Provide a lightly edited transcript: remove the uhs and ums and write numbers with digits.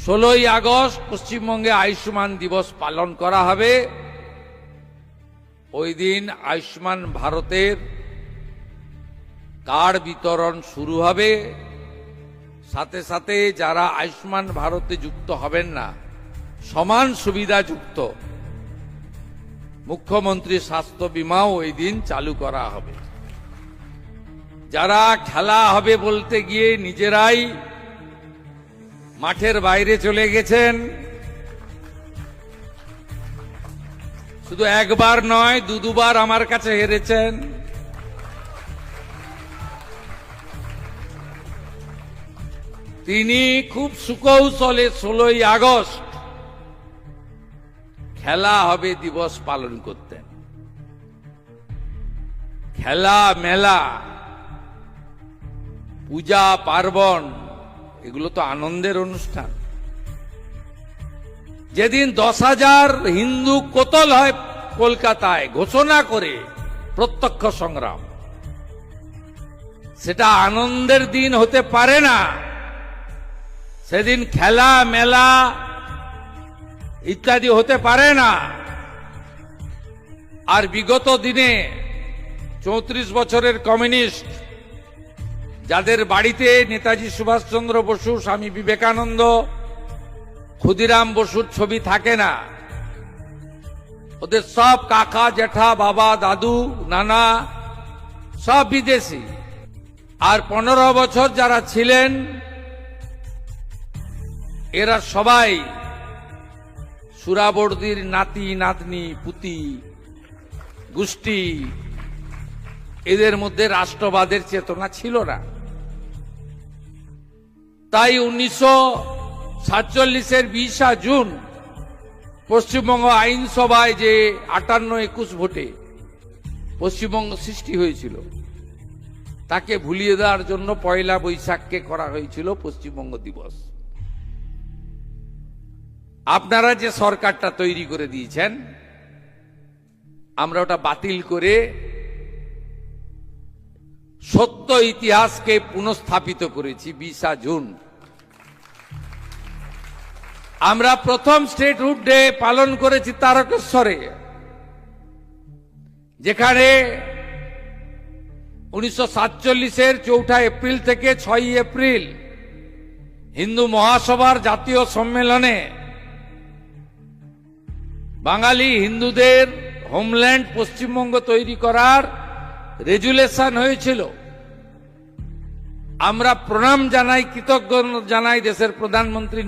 16ই August পশ্চিমবঙ্গে আয়ুষ্মান দিবস পালন করা হবে। ওই দিন আয়ুষ্মান ভারতের কার্ড বিতরণ শুরু হবে। সাথে সাথে যারা আয়ুষ্মান ভারতে যুক্ত হবেন না, সমান সুবিধা যুক্ত মুখ্যমন্ত্রী স্বাস্থ্য বীমাও ওই দিন চালু করা হবে। যারা খেলা হবে বলতে গিয়ে নিজেরাই মাঠের বাইরে চলে গেছেন, শুধু একবার নয় দুবার আমার কাছে হেরেছেন, তিনি খুব সুকৌশলে 16ই আগস্ট খেলা হবে দিবস পালন করতেন। খেলা মেলা পূজা পার্বণ এগুলো তো আনন্দের অনুষ্ঠান। যেদিন 10,000 হিন্দু কোতল হয় কলকাতায় ঘোষণা করে প্রত্যক্ষ সংগ্রাম, সেটা আনন্দের দিন হতে পারে না। সেদিন খেলা মেলা ইত্যাদি হতে পারে না। আর বিগত দিনে 34 বছরের কমিউনিস্ট যাদের বাড়িতে নেতাজি সুভাষচন্দ্র বসু, স্বামী বিবেকানন্দ, ক্ষুদিরাম বসুর ছবি থাকে না, ওদের সব কাকা জেঠা বাবা দাদু নানা সব বিদেশি। আর 15 বছর যারা ছিলেন এরা সবাই সুরাবর্দীর নাতি নাতনি পুতি গোষ্ঠী। এদের মধ্যে রাষ্ট্রবাদের চেতনা ছিল না। তাই 1947-এর 20 জুন পশ্চিমবঙ্গ আইনসভায় যে 58-21 ভোটে পশ্চিমবঙ্গ সৃষ্টি হয়েছিল, তাকে ভুলিয়ে দেওয়ার জন্য 1 বৈশাখকে করা হয়েছিল পশ্চিমবঙ্গ দিবস। আপনারা যে সরকারটা তৈরি করে দিয়েছেন, আমরা ওটা বাতিল করে সত্য ইতিহাসকে পুনঃস্থাপিত করেছি। 20 জুন আমরা প্রথম স্টেটহুড ডে পালন করেছি তারকেশ্বরে, যেখানে 1947-এর 4 এপ্রিল থেকে 6 এপ্রিল হিন্দু মহাসভার জাতীয় সম্মেলনে বাঙালি হিন্দুদের হোমল্যান্ড পশ্চিমবঙ্গ তৈরি করার রেজুলেশন হয়েছিল। আমরা প্রণাম জানাই, কৃতজ্ঞতা জানাই দেশের প্রধানমন্ত্রী